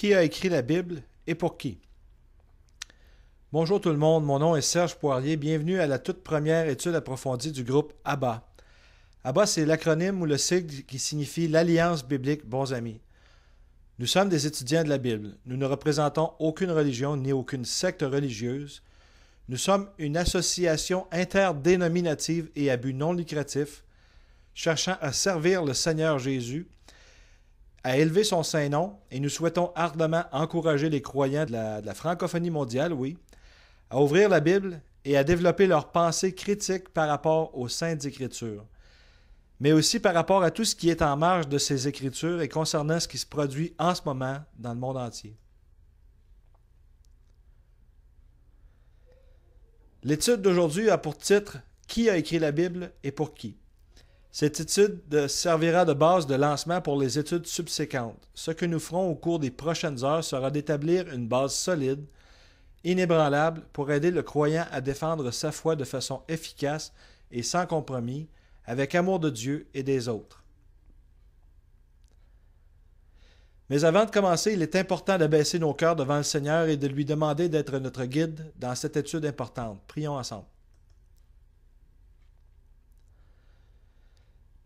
Qui a écrit la Bible et pour qui? Bonjour tout le monde, mon nom est Serge Poirier. Bienvenue à la toute première étude approfondie du groupe ABBA. ABBA, c'est l'acronyme ou le sigle qui signifie l'Alliance biblique Bons Amis. Nous sommes des étudiants de la Bible. Nous ne représentons aucune religion ni aucune secte religieuse. Nous sommes une association interdénominative et à but non lucratif, cherchant à servir le Seigneur Jésus, à élever son Saint-Nom, et nous souhaitons ardemment encourager les croyants de la francophonie mondiale, à ouvrir la Bible et à développer leur pensée critique par rapport aux Saintes Écritures, mais aussi par rapport à tout ce qui est en marge de ces Écritures et concernant ce qui se produit en ce moment dans le monde entier. L'étude d'aujourd'hui a pour titre « Qui a écrit la Bible et pour qui ?» Cette étude servira de base de lancement pour les études subséquentes. Ce que nous ferons au cours des prochaines heures sera d'établir une base solide, inébranlable, pour aider le croyant à défendre sa foi de façon efficace et sans compromis, avec amour de Dieu et des autres. Mais avant de commencer, il est important d'abaisser nos cœurs devant le Seigneur et de lui demander d'être notre guide dans cette étude importante. Prions ensemble.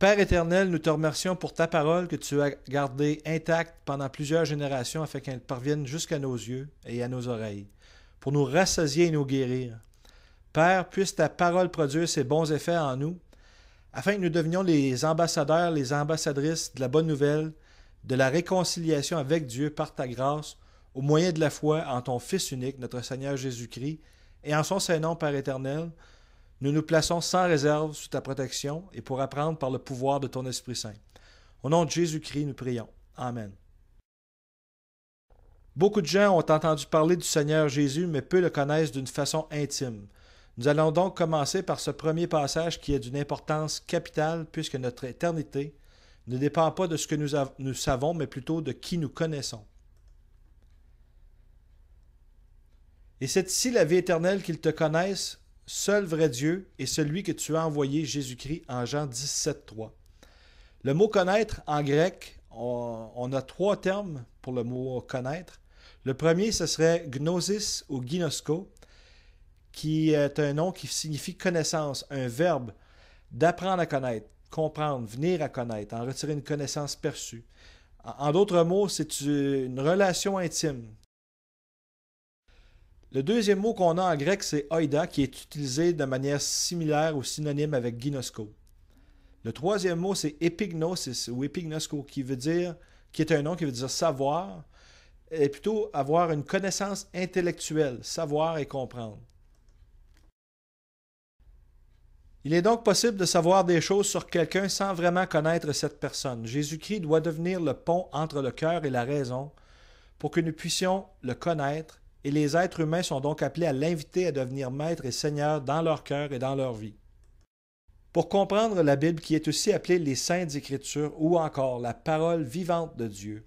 Père éternel, nous te remercions pour ta parole que tu as gardée intacte pendant plusieurs générations afin qu'elle parvienne jusqu'à nos yeux et à nos oreilles, pour nous rassasier et nous guérir. Père, puisse ta parole produire ses bons effets en nous, afin que nous devenions les ambassadeurs, les ambassadrices de la bonne nouvelle, de la réconciliation avec Dieu par ta grâce, au moyen de la foi en ton Fils unique, notre Seigneur Jésus-Christ, et en son Saint-Nom, Père éternel, nous nous plaçons sans réserve sous ta protection et pour apprendre par le pouvoir de ton Esprit Saint. Au nom de Jésus-Christ, nous prions. Amen. Beaucoup de gens ont entendu parler du Seigneur Jésus, mais peu le connaissent d'une façon intime. Nous allons donc commencer par ce premier passage qui est d'une importance capitale puisque notre éternité ne dépend pas de ce que nous savons, mais plutôt de qui nous connaissons. Et c'est ici la vie éternelle qu'ils te connaissent, seul vrai Dieu et celui que tu as envoyé, Jésus-Christ, en Jean 17,3. Le mot « connaître » en grec, on a trois termes pour le mot « connaître ». Le premier, ce serait « gnosis » ou « ginosko », qui est un nom qui signifie « connaissance », un verbe d'apprendre à connaître, comprendre, venir à connaître, en retirer une connaissance perçue. En d'autres mots, c'est une relation intime. Le deuxième mot qu'on a en grec, c'est « oida », qui est utilisé de manière similaire ou synonyme avec « ginosko ». Le troisième mot, c'est « epignosis » ou « epignosko », qui est un nom qui veut dire « savoir », et plutôt avoir une connaissance intellectuelle, savoir et comprendre. Il est donc possible de savoir des choses sur quelqu'un sans vraiment connaître cette personne. Jésus-Christ doit devenir le pont entre le cœur et la raison pour que nous puissions le connaître, et les êtres humains sont donc appelés à l'inviter à devenir maître et seigneur dans leur cœur et dans leur vie. Pour comprendre la Bible, qui est aussi appelée les Saintes Écritures ou encore la parole vivante de Dieu,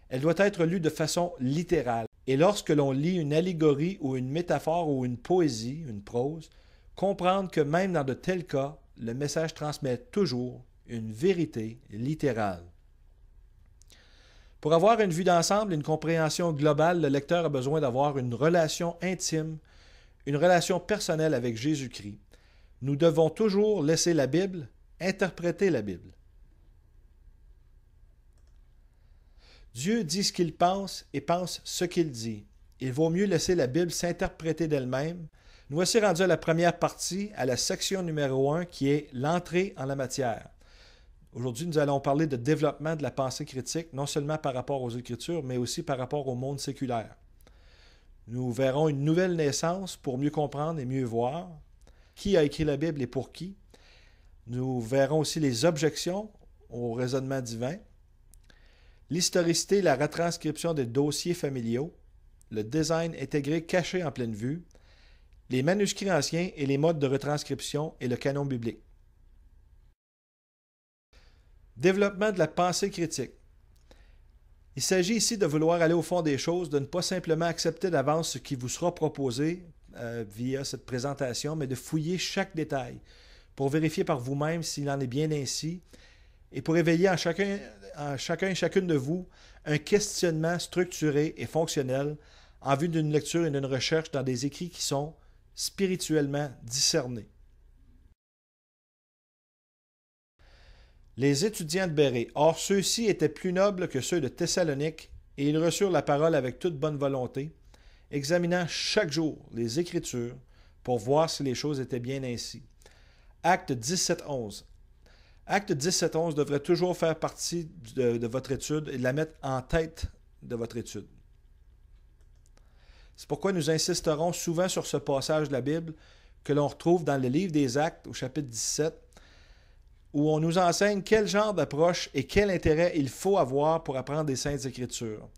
elle doit être lue de façon littérale. Et lorsque l'on lit une allégorie ou une métaphore ou une poésie, une prose, comprendre que même dans de tels cas, le message transmet toujours une vérité littérale. Pour avoir une vue d'ensemble et une compréhension globale, le lecteur a besoin d'avoir une relation intime, une relation personnelle avec Jésus-Christ. Nous devons toujours laisser la Bible interpréter la Bible. Dieu dit ce qu'il pense et pense ce qu'il dit. Il vaut mieux laisser la Bible s'interpréter d'elle-même. Nous voici rendus à la première partie, à la section numéro 1, qui est l'entrée en la matière. Aujourd'hui, nous allons parler de développement de la pensée critique, non seulement par rapport aux Écritures, mais aussi par rapport au monde séculaire. Nous verrons une nouvelle naissance pour mieux comprendre et mieux voir. Qui a écrit la Bible et pour qui? Nous verrons aussi les objections au raisonnement divin, l'historicité et la retranscription des dossiers familiaux, le design intégré caché en pleine vue, les manuscrits anciens et les modes de retranscription et le canon biblique. Développement de la pensée critique. Il s'agit ici de vouloir aller au fond des choses, de ne pas simplement accepter d'avance ce qui vous sera proposé via cette présentation, mais de fouiller chaque détail pour vérifier par vous-même s'il en est bien ainsi et pour éveiller en chacun et chacune de vous un questionnement structuré et fonctionnel en vue d'une lecture et d'une recherche dans des écrits qui sont spirituellement discernés. Les étudiants de Bérée, or ceux-ci étaient plus nobles que ceux de Thessalonique, et ils reçurent la parole avec toute bonne volonté, examinant chaque jour les Écritures pour voir si les choses étaient bien ainsi. Acte 17.11. Acte 17.11 devrait toujours faire partie de votre étude et de la mettre en tête de votre étude. C'est pourquoi nous insisterons souvent sur ce passage de la Bible que l'on retrouve dans le livre des Actes au chapitre 17, où on nous enseigne quel genre d'approche et quel intérêt il faut avoir pour apprendre des Saintes Écritures.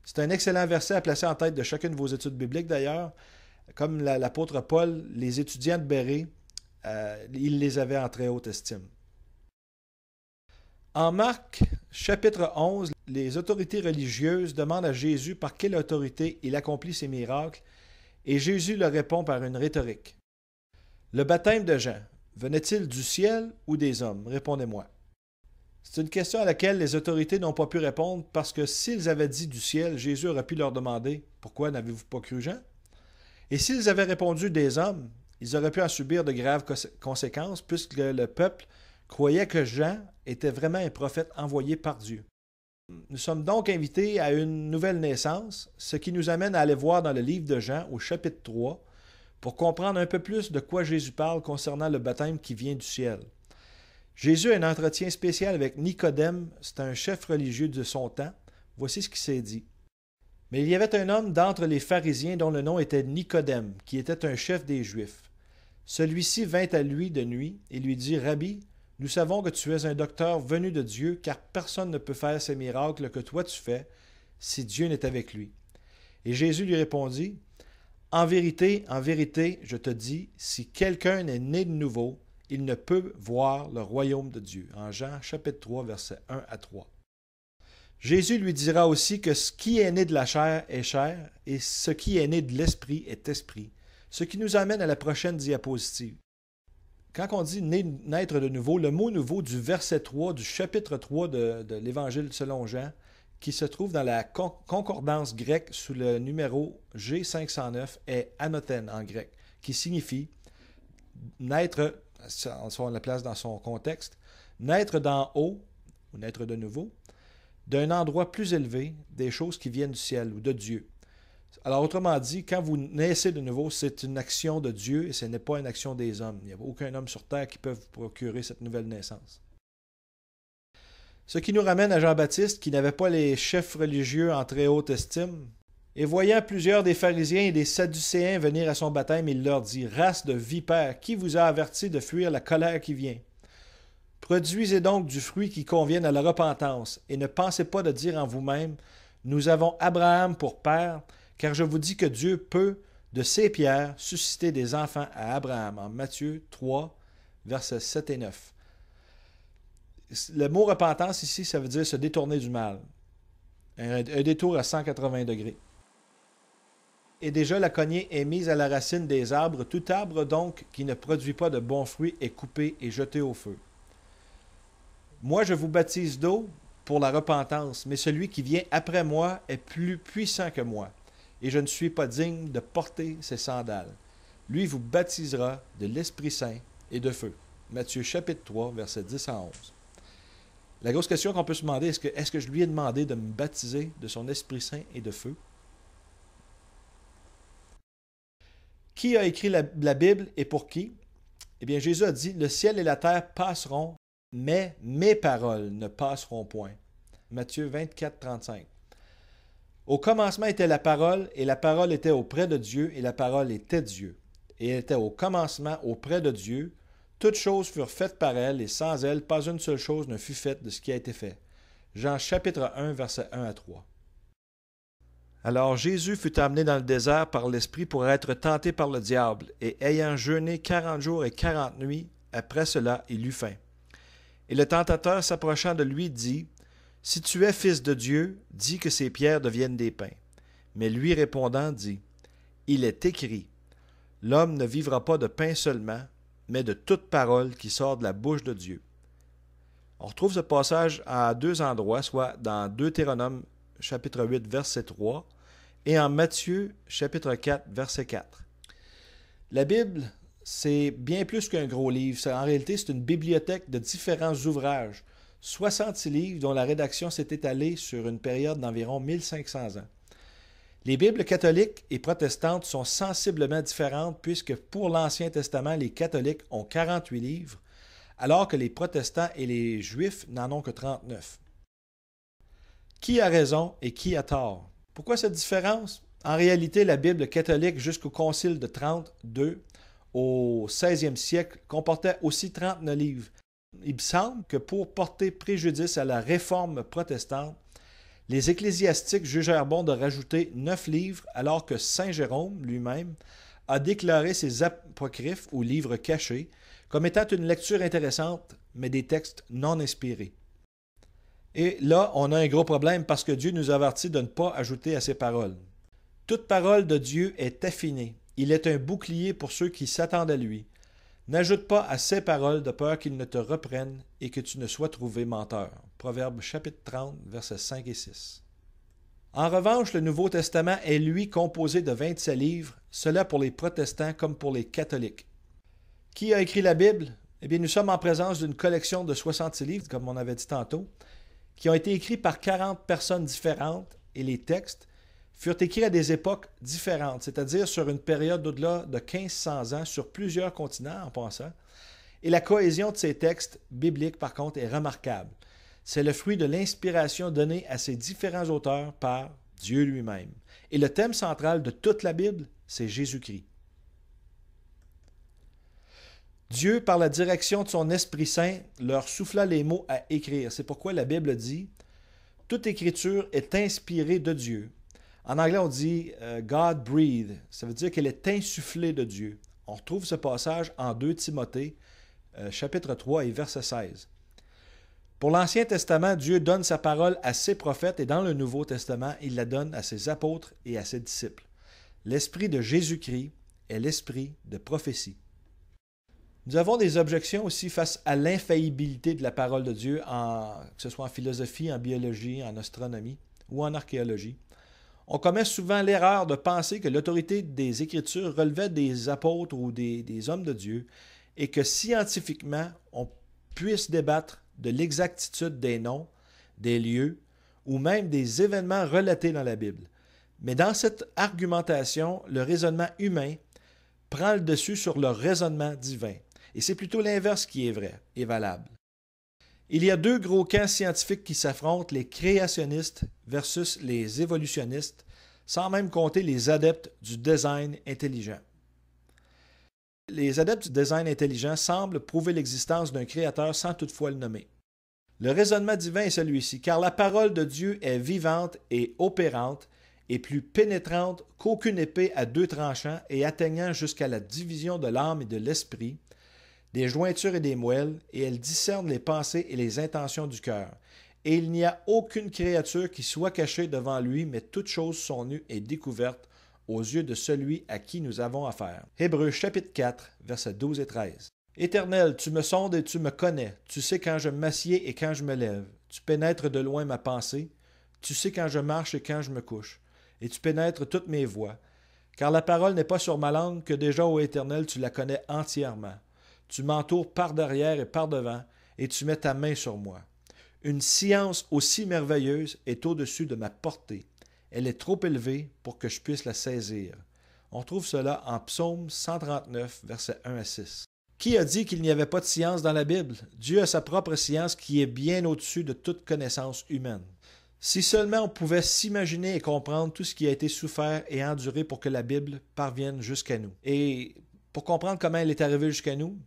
C'est un excellent verset à placer en tête de chacune de vos études bibliques d'ailleurs. Comme l'apôtre Paul, les étudiants de Bérée, il les avait en très haute estime. En Marc, chapitre 11, les autorités religieuses demandent à Jésus par quelle autorité il accomplit ses miracles, et Jésus leur répond par une rhétorique. Le baptême de Jean, venait-il du ciel ou des hommes? Répondez-moi. C'est une question à laquelle les autorités n'ont pas pu répondre parce que s'ils avaient dit du ciel, Jésus aurait pu leur demander « Pourquoi n'avez-vous pas cru Jean? » Et s'ils avaient répondu des hommes, ils auraient pu en subir de graves conséquences puisque le peuple croyait que Jean était vraiment un prophète envoyé par Dieu. Nous sommes donc invités à une nouvelle naissance, ce qui nous amène à aller voir dans le livre de Jean au chapitre 3 pour comprendre un peu plus de quoi Jésus parle concernant le baptême qui vient du ciel. Jésus a un entretien spécial avec Nicodème, c'est un chef religieux de son temps. Voici ce qui s'est dit. Mais il y avait un homme d'entre les pharisiens dont le nom était Nicodème, qui était un chef des Juifs. Celui-ci vint à lui de nuit et lui dit « Rabbi, nous savons que tu es un docteur venu de Dieu, car personne ne peut faire ces miracles que toi tu fais, si Dieu n'est avec lui. » Et Jésus lui répondit « en vérité, je te dis, si quelqu'un n'est né de nouveau, il ne peut voir le royaume de Dieu. » En Jean, chapitre 3, versets 1 à 3. Jésus lui dira aussi que ce qui est né de la chair est chair, et ce qui est né de l'esprit est esprit. Ce qui nous amène à la prochaine diapositive. Quand on dit naître de nouveau, le mot nouveau du verset 3, du chapitre 3 de l'Évangile selon Jean, qui se trouve dans la concordance grecque sous le numéro G509, est anothène en grec, qui signifie naître, on la place dans son contexte, naître d'en haut, ou naître de nouveau, d'un endroit plus élevé, des choses qui viennent du ciel ou de Dieu. Alors, autrement dit, quand vous naissez de nouveau, c'est une action de Dieu et ce n'est pas une action des hommes. Il n'y a aucun homme sur terre qui peut vous procurer cette nouvelle naissance. Ce qui nous ramène à Jean-Baptiste, qui n'avait pas les chefs religieux en très haute estime. Et voyant plusieurs des pharisiens et des sadducéens venir à son baptême, il leur dit « Race de vipères, qui vous a averti de fuir la colère qui vient? Produisez donc du fruit qui convienne à la repentance, et ne pensez pas de dire en vous-même « Nous avons Abraham pour père », car je vous dis que Dieu peut, de ces pierres, susciter des enfants à Abraham. En Matthieu 3, versets 7 et 9. Le mot repentance ici, ça veut dire se détourner du mal. Un détour à 180 degrés. Et déjà la cognée est mise à la racine des arbres. Tout arbre donc qui ne produit pas de bons fruits est coupé et jeté au feu. Moi je vous baptise d'eau pour la repentance, mais celui qui vient après moi est plus puissant que moi, et je ne suis pas digne de porter ses sandales. Lui vous baptisera de l'Esprit Saint et de feu. Matthieu chapitre 3, versets 10 à 11. La grosse question qu'on peut se demander, est-ce que je lui ai demandé de me baptiser de son Esprit Saint et de feu? Qui a écrit la Bible et pour qui? Eh bien, Jésus a dit, « Le ciel et la terre passeront, mais mes paroles ne passeront point. » Matthieu 24, 35. Au commencement était la parole, et la parole était auprès de Dieu, et la parole était Dieu. Et elle était au commencement auprès de Dieu. Toutes choses furent faites par elle, et sans elle, pas une seule chose ne fut faite de ce qui a été fait. Jean chapitre 1, versets 1 à 3. Alors Jésus fut amené dans le désert par l'Esprit pour être tenté par le diable, et ayant jeûné 40 jours et 40 nuits, après cela, il eut faim. Et le tentateur s'approchant de lui dit, « Si tu es fils de Dieu, dis que ces pierres deviennent des pains. » Mais lui répondant dit, « Il est écrit, l'homme ne vivra pas de pain seulement, mais de toute parole qui sort de la bouche de Dieu. » On retrouve ce passage à deux endroits, soit dans Deutéronome chapitre 8, verset 3, et en Matthieu, chapitre 4, verset 4. La Bible, c'est bien plus qu'un gros livre. En réalité, c'est une bibliothèque de différents ouvrages, 66 livres dont la rédaction s'est étalée sur une période d'environ 1500 ans. Les Bibles catholiques et protestantes sont sensiblement différentes puisque pour l'Ancien Testament, les catholiques ont 48 livres, alors que les protestants et les juifs n'en ont que 39. Qui a raison et qui a tort? Pourquoi cette différence? En réalité, la Bible catholique jusqu'au Concile de Trente II au 16e siècle comportait aussi 39 livres. Il me semble que pour porter préjudice à la réforme protestante, les ecclésiastiques jugèrent bon de rajouter 9 livres alors que Saint Jérôme lui-même a déclaré ses apocryphes ou livres cachés comme étant une lecture intéressante, mais des textes non inspirés. Et là, on a un gros problème parce que Dieu nous avertit de ne pas ajouter à ses paroles. Toute parole de Dieu est affinée. Il est un bouclier pour ceux qui s'attendent à lui. N'ajoute pas à ses paroles de peur qu'il ne te reprenne et que tu ne sois trouvé menteur. Proverbe chapitre 30, versets 5 et 6. En revanche, le Nouveau Testament est, lui, composé de 27 livres, cela pour les protestants comme pour les catholiques. Qui a écrit la Bible? Eh bien, nous sommes en présence d'une collection de 66 livres, comme on avait dit tantôt, qui ont été écrits par 40 personnes différentes et les textes furent écrits à des époques différentes, c'est-à-dire sur une période d'au-delà de 1500 ans sur plusieurs continents en passant. Et la cohésion de ces textes bibliques, par contre, est remarquable. C'est le fruit de l'inspiration donnée à ces différents auteurs par Dieu lui-même. Et le thème central de toute la Bible, c'est Jésus-Christ. Dieu, par la direction de son Esprit Saint, leur souffla les mots à écrire. C'est pourquoi la Bible dit « Toute écriture est inspirée de Dieu ». En anglais, on dit God breathed. Ça veut dire qu'elle est insufflée de Dieu. On retrouve ce passage en 2 Timothée, chapitre 3 et verset 16. Pour l'Ancien Testament, Dieu donne sa parole à ses prophètes et dans le Nouveau Testament, il la donne à ses apôtres et à ses disciples. L'esprit de Jésus-Christ est l'esprit de prophétie. Nous avons des objections aussi face à l'infaillibilité de la parole de Dieu, que ce soit en philosophie, en biologie, en astronomie ou en archéologie. On commet souvent l'erreur de penser que l'autorité des Écritures relevait des apôtres ou des hommes de Dieu et que scientifiquement, on puisse débattre de l'exactitude des noms, des lieux ou même des événements relatés dans la Bible. Mais dans cette argumentation, le raisonnement humain prend le dessus sur le raisonnement divin. Et c'est plutôt l'inverse qui est vrai et valable. Il y a 2 gros camps scientifiques qui s'affrontent, les créationnistes versus les évolutionnistes, sans même compter les adeptes du design intelligent. Les adeptes du design intelligent semblent prouver l'existence d'un créateur sans toutefois le nommer. Le raisonnement divin est celui-ci, car la parole de Dieu est vivante et opérante et plus pénétrante qu'aucune épée à 2 tranchants et atteignant jusqu'à la division de l'âme et de l'esprit, des jointures et des moelles, et elle discerne les pensées et les intentions du cœur. Et il n'y a aucune créature qui soit cachée devant lui, mais toutes choses sont nues et découvertes aux yeux de celui à qui nous avons affaire. Hébreux chapitre 4, versets 12 et 13. Éternel, tu me sondes et tu me connais. Tu sais quand je m'assieds et quand je me lève. Tu pénètres de loin ma pensée. Tu sais quand je marche et quand je me couche. Et tu pénètres toutes mes voies. Car la parole n'est pas sur ma langue que déjà, ô Éternel, tu la connais entièrement. Tu m'entoures par derrière et par devant, et tu mets ta main sur moi. Une science aussi merveilleuse est au-dessus de ma portée. Elle est trop élevée pour que je puisse la saisir. On trouve cela en Psaume 139, versets 1 à 6. Qui a dit qu'il n'y avait pas de science dans la Bible? Dieu a sa propre science qui est bien au-dessus de toute connaissance humaine. Si seulement on pouvait s'imaginer et comprendre tout ce qui a été souffert et enduré pour que la Bible parvienne jusqu'à nous. Et pour comprendre comment elle est arrivée jusqu'à nous,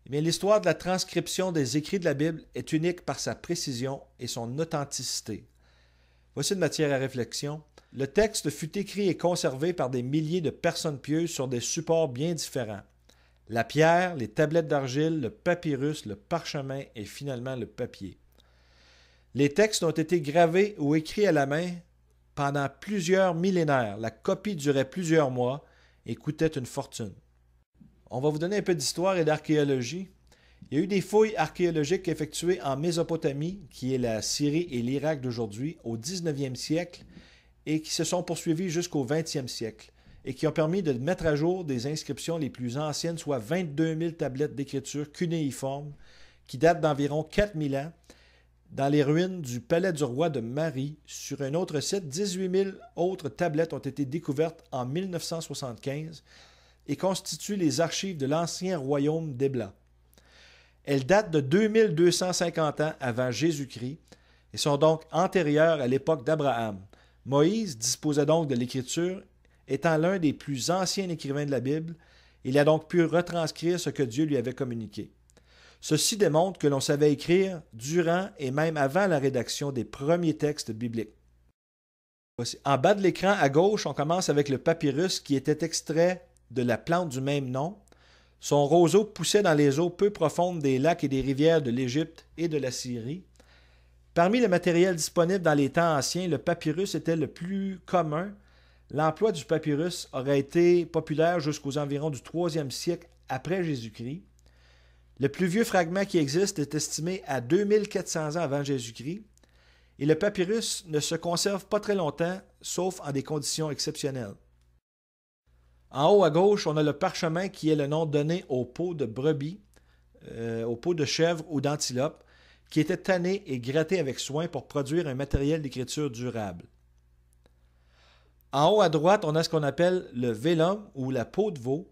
eh bien, l'histoire de la transcription des écrits de la Bible est unique par sa précision et son authenticité. Voici une matière à réflexion. Le texte fut écrit et conservé par des milliers de personnes pieuses sur des supports bien différents. La pierre, les tablettes d'argile, le papyrus, le parchemin et finalement le papier. Les textes ont été gravés ou écrits à la main pendant plusieurs millénaires. La copie durait plusieurs mois et coûtait une fortune. On va vous donner un peu d'histoire et d'archéologie. Il y a eu des fouilles archéologiques effectuées en Mésopotamie, qui est la Syrie et l'Irak d'aujourd'hui, au 19e siècle, et qui se sont poursuivies jusqu'au 20e siècle, et qui ont permis de mettre à jour des inscriptions les plus anciennes, soit 22 000 tablettes d'écriture cunéiformes, qui datent d'environ 4000 ans, dans les ruines du palais du roi de Marie. Sur un autre site, 18 000 autres tablettes ont été découvertes en 1975 et constituent les archives de l'ancien royaume d'Ebla. Elles datent de 2250 ans avant Jésus-Christ et sont donc antérieures à l'époque d'Abraham. Moïse disposait donc de l'écriture, étant l'un des plus anciens écrivains de la Bible. Il a donc pu retranscrire ce que Dieu lui avait communiqué. Ceci démontre que l'on savait écrire durant et même avant la rédaction des premiers textes bibliques. En bas de l'écran à gauche, on commence avec le papyrus qui était extrait de la plante du même nom. Son roseau poussait dans les eaux peu profondes des lacs et des rivières de l'Égypte et de la Syrie. Parmi le matériel disponible dans les temps anciens, le papyrus était le plus commun. L'emploi du papyrus aurait été populaire jusqu'aux environs du 3e siècle après Jésus-Christ. Le plus vieux fragment qui existe est estimé à 2400 ans avant Jésus-Christ, et le papyrus ne se conserve pas très longtemps, sauf en des conditions exceptionnelles. En haut à gauche, on a le parchemin qui est le nom donné aux peaux de brebis, aux peaux de chèvre ou d'antilope, qui étaient tannées et grattées avec soin pour produire un matériel d'écriture durable. En haut à droite, on a ce qu'on appelle le vellum ou la peau de veau,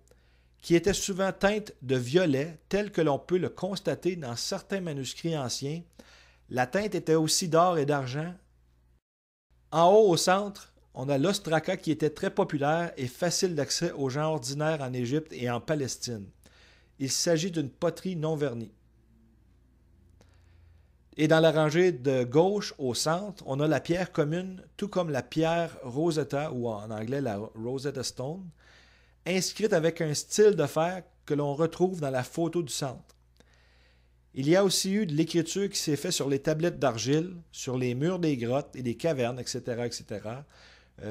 qui était souvent teinte de violet, tel que l'on peut le constater dans certains manuscrits anciens. La teinte était aussi d'or et d'argent. En haut au centre, on a l'ostraka qui était très populaire et facile d'accès aux gens ordinaires en Égypte et en Palestine. Il s'agit d'une poterie non vernie. Et dans la rangée de gauche au centre, on a la pierre commune, tout comme la pierre Rosetta, ou en anglais la Rosetta Stone, inscrite avec un style de fer que l'on retrouve dans la photo du centre. Il y a aussi eu de l'écriture qui s'est faite sur les tablettes d'argile, sur les murs des grottes et des cavernes, etc.,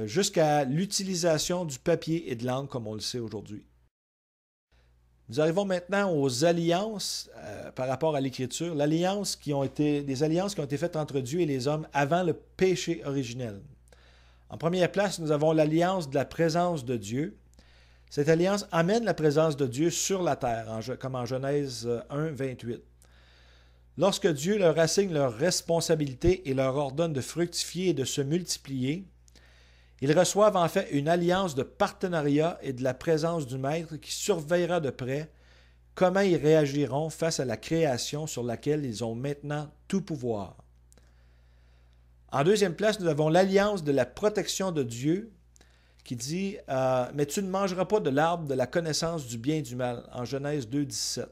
jusqu'à l'utilisation du papier et de l'encre comme on le sait aujourd'hui. Nous arrivons maintenant aux alliances par rapport à l'écriture, des alliances qui ont été faites entre Dieu et les hommes avant le péché originel. En première place, nous avons l'alliance de la présence de Dieu. Cette alliance amène la présence de Dieu sur la terre, comme en Genèse 1, 28. Lorsque Dieu leur assigne leurs responsabilités et leur ordonne de fructifier et de se multiplier, ils reçoivent en fait une alliance de partenariat et de la présence du Maître qui surveillera de près comment ils réagiront face à la création sur laquelle ils ont maintenant tout pouvoir. En deuxième place, nous avons l'alliance de la protection de Dieu qui dit « Mais tu ne mangeras pas de l'arbre de la connaissance du bien et du mal » en Genèse 2, 17.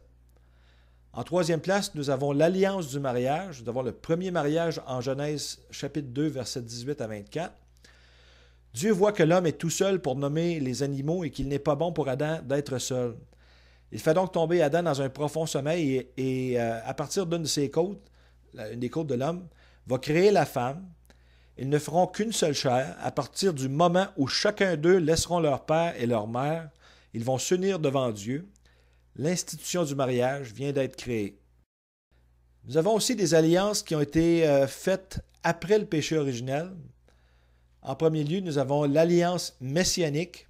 En troisième place, nous avons l'alliance du mariage. Nous avons le premier mariage en Genèse chapitre 2, versets 18 à 24. Dieu voit que l'homme est tout seul pour nommer les animaux et qu'il n'est pas bon pour Adam d'être seul. Il fait donc tomber Adam dans un profond sommeil et à partir d'une de ses côtes, une des côtes de l'homme, va créer la femme. Ils ne feront qu'une seule chair à partir du moment où chacun d'eux laisseront leur père et leur mère. Ils vont s'unir devant Dieu. L'institution du mariage vient d'être créée. Nous avons aussi des alliances qui ont été faites après le péché originel. En premier lieu, nous avons l'alliance messianique.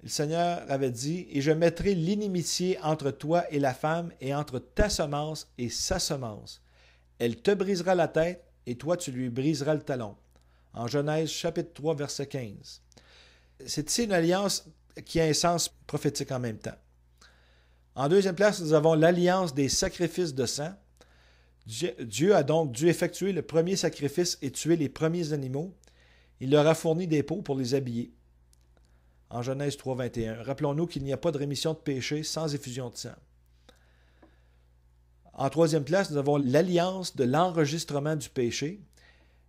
Le Seigneur avait dit « Et je mettrai l'inimitié entre toi et la femme, et entre ta semence et sa semence. Elle te brisera la tête, et toi tu lui briseras le talon. » En Genèse chapitre 3, verset 15. C'est ici une alliance qui a un sens prophétique en même temps. En deuxième place, nous avons l'alliance des sacrifices de sang. Dieu a donc dû effectuer le premier sacrifice et tuer les premiers animaux. Il leur a fourni des peaux pour les habiller. En Genèse 3, 21. Rappelons-nous qu'il n'y a pas de rémission de péché sans effusion de sang. En troisième place, nous avons l'alliance de l'enregistrement du péché.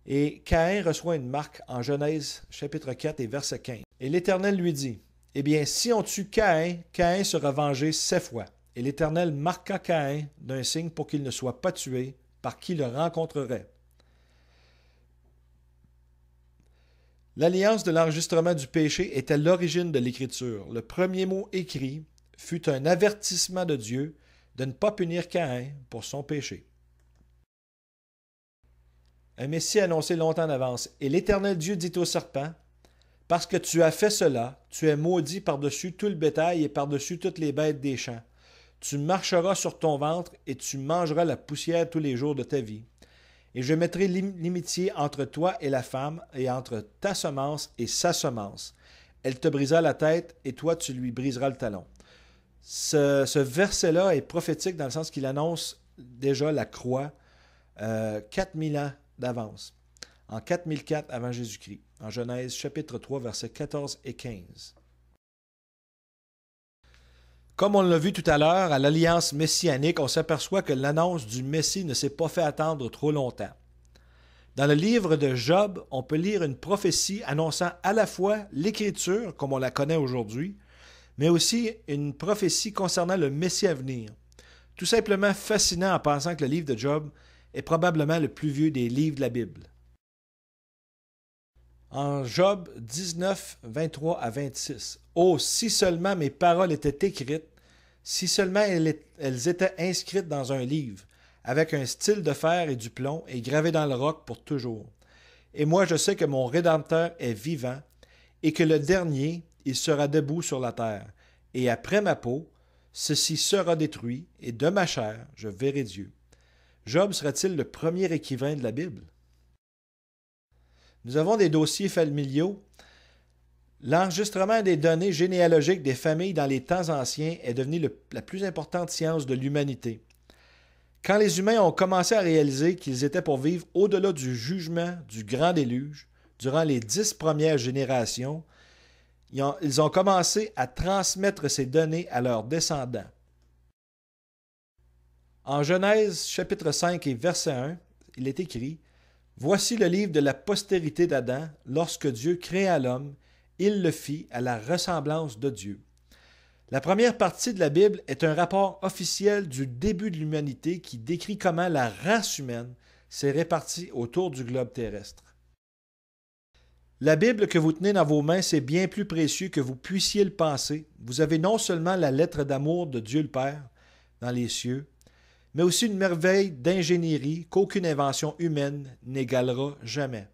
Et Caïn reçoit une marque en Genèse chapitre 4 et verset 15. Et l'Éternel lui dit, « Eh bien, si on tue Caïn, Caïn sera vengé 7 fois. Et l'Éternel marqua Caïn d'un signe pour qu'il ne soit pas tué par qui le rencontrerait. » L'alliance de l'enregistrement du péché était l'origine de l'Écriture. Le premier mot écrit fut un avertissement de Dieu de ne pas punir Caïn pour son péché. Un Messie annoncé longtemps d'avance. Et l'Éternel Dieu dit au serpent, « Parce que tu as fait cela, tu es maudit par-dessus tout le bétail et par-dessus toutes les bêtes des champs. Tu marcheras sur ton ventre et tu mangeras la poussière tous les jours de ta vie. Et je mettrai l'amitié entre toi et la femme, et entre ta semence et sa semence. Elle te brisera la tête, et toi tu lui briseras le talon. » Ce verset-là est prophétique dans le sens qu'il annonce déjà la croix 4000 ans d'avance, en 4004 avant Jésus-Christ, en Genèse chapitre 3, versets 14 et 15. Comme on l'a vu tout à l'heure, à l'Alliance messianique, on s'aperçoit que l'annonce du Messie ne s'est pas fait attendre trop longtemps. Dans le livre de Job, on peut lire une prophétie annonçant à la fois l'Écriture, comme on la connaît aujourd'hui, mais aussi une prophétie concernant le Messie à venir. Tout simplement fascinant en pensant que le livre de Job est probablement le plus vieux des livres de la Bible. En Job 19, 23 à 26. « Oh, si seulement mes paroles étaient écrites, si seulement elles étaient inscrites dans un livre, avec un style de fer et du plomb, et gravées dans le roc pour toujours. Et moi je sais que mon Rédempteur est vivant, et que le dernier, il sera debout sur la terre. Et après ma peau, ceci sera détruit, et de ma chair, je verrai Dieu. » Job sera-t-il le premier écrivain de la Bible? Nous avons des dossiers familiaux. L'enregistrement des données généalogiques des familles dans les temps anciens est devenu la plus importante science de l'humanité. Quand les humains ont commencé à réaliser qu'ils étaient pour vivre au-delà du jugement du grand déluge, durant les 10 premières générations, ils ont commencé à transmettre ces données à leurs descendants. En Genèse chapitre 5 et verset 1, il est écrit « Voici le livre de la postérité d'Adam, lorsque Dieu créa l'homme, il le fit à la ressemblance de Dieu. » La première partie de la Bible est un rapport officiel du début de l'humanité qui décrit comment la race humaine s'est répartie autour du globe terrestre. La Bible que vous tenez dans vos mains, c'est bien plus précieux que vous puissiez le penser. Vous avez non seulement la lettre d'amour de Dieu le Père dans les cieux, mais aussi une merveille d'ingénierie qu'aucune invention humaine n'égalera jamais.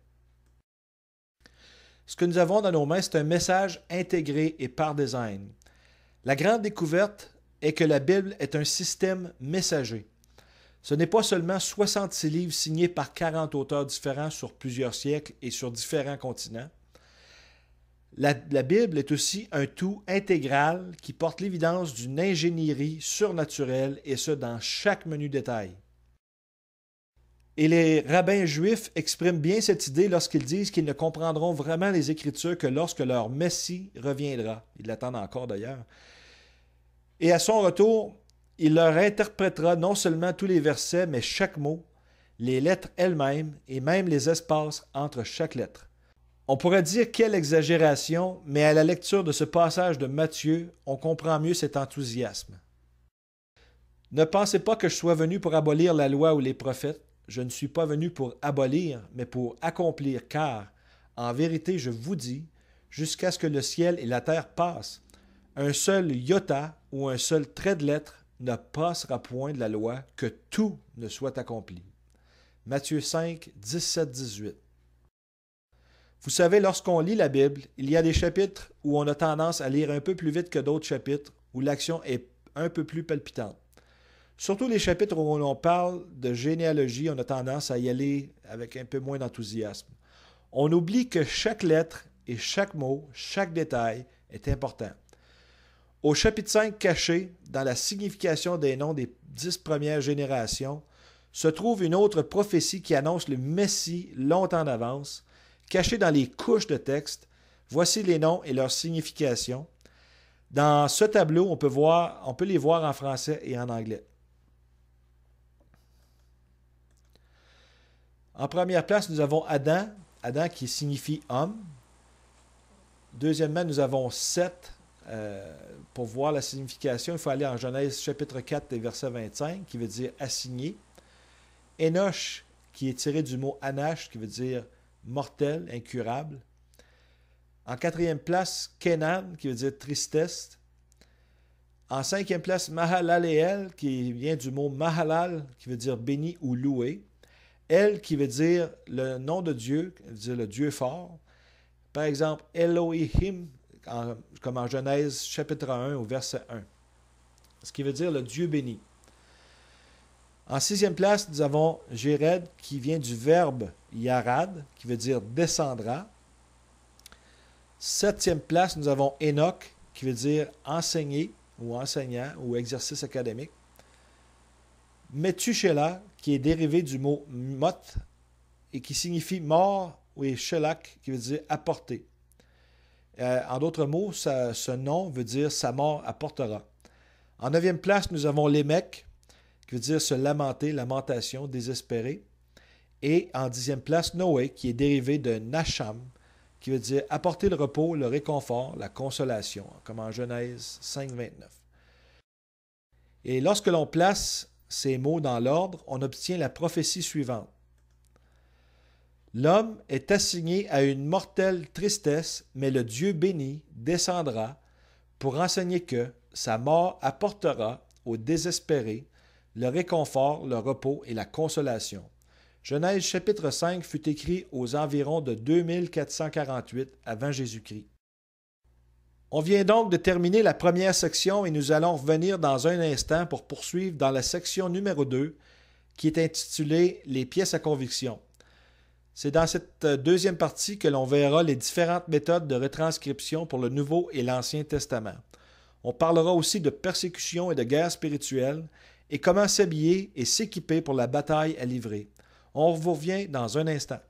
Ce que nous avons dans nos mains, c'est un message intégré et par design. La grande découverte est que la Bible est un système messager. Ce n'est pas seulement 66 livres signés par 40 auteurs différents sur plusieurs siècles et sur différents continents. La Bible est aussi un tout intégral qui porte l'évidence d'une ingénierie surnaturelle, et ce dans chaque menu détail. Et les rabbins juifs expriment bien cette idée lorsqu'ils disent qu'ils ne comprendront vraiment les Écritures que lorsque leur Messie reviendra. Ils l'attendent encore d'ailleurs. Et à son retour, il leur interprétera non seulement tous les versets, mais chaque mot, les lettres elles-mêmes et même les espaces entre chaque lettre. On pourrait dire quelle exagération, mais à la lecture de ce passage de Matthieu, on comprend mieux cet enthousiasme. Ne pensez pas que je sois venu pour abolir la loi ou les prophètes. Je ne suis pas venu pour abolir, mais pour accomplir, car, en vérité, je vous dis, jusqu'à ce que le ciel et la terre passent, un seul iota ou un seul trait de lettre ne passera point de la loi, que tout ne soit accompli. Matthieu 5, 17-18. Vous savez, lorsqu'on lit la Bible, il y a des chapitres où on a tendance à lire un peu plus vite que d'autres chapitres, où l'action est un peu plus palpitante. Surtout les chapitres où on parle de généalogie, on a tendance à y aller avec un peu moins d'enthousiasme. On oublie que chaque lettre et chaque mot, chaque détail est important. Au chapitre 5 caché, dans la signification des noms des 10 premières générations, se trouve une autre prophétie qui annonce le Messie longtemps d'avance. Cachée dans les couches de texte, voici les noms et leur signification. Dans ce tableau, on peut les voir en français et en anglais. En première place, nous avons Adam, Adam qui signifie homme. Deuxièmement, nous avons Seth. Pour voir la signification, il faut aller en Genèse chapitre 4 et verset 25, qui veut dire assigné. Enoch, qui est tiré du mot Anash, qui veut dire mortel, incurable. En quatrième place, Kénan, qui veut dire tristesse. En cinquième place, Mahalaleel, qui vient du mot Mahalal, qui veut dire béni ou loué. El, qui veut dire le nom de Dieu, qui veut dire le Dieu fort. Par exemple, Elohim, comme en Genèse chapitre 1 au verset 1. Ce qui veut dire le Dieu béni. En sixième place, nous avons Jéred, qui vient du verbe yarad, qui veut dire descendra. Septième place, nous avons Enoch, qui veut dire enseigner ou enseignant ou exercice académique. Methuselah, qui est dérivé du mot mot et qui signifie mort, ou shelak, qui veut dire apporter. En d'autres mots, ce nom veut dire sa mort apportera. En neuvième place, nous avons Lémec, qui veut dire se lamenter, lamentation, désespérer. Et en dixième place, Noé, qui est dérivé de Nacham, qui veut dire apporter le repos, le réconfort, la consolation, comme en Genèse 5, 29. Et lorsque l'on place ces mots dans l'ordre, on obtient la prophétie suivante. L'homme est assigné à une mortelle tristesse, mais le Dieu béni descendra pour enseigner que sa mort apportera aux désespérés le réconfort, le repos et la consolation. Genèse chapitre 5 fut écrit aux environs de 2448 avant Jésus-Christ. On vient donc de terminer la première section et nous allons revenir dans un instant pour poursuivre dans la section numéro 2 qui est intitulée « Les pièces à conviction ». C'est dans cette deuxième partie que l'on verra les différentes méthodes de retranscription pour le Nouveau et l'Ancien Testament. On parlera aussi de persécution et de guerre spirituelle et comment s'habiller et s'équiper pour la bataille à livrer. On vous revient dans un instant.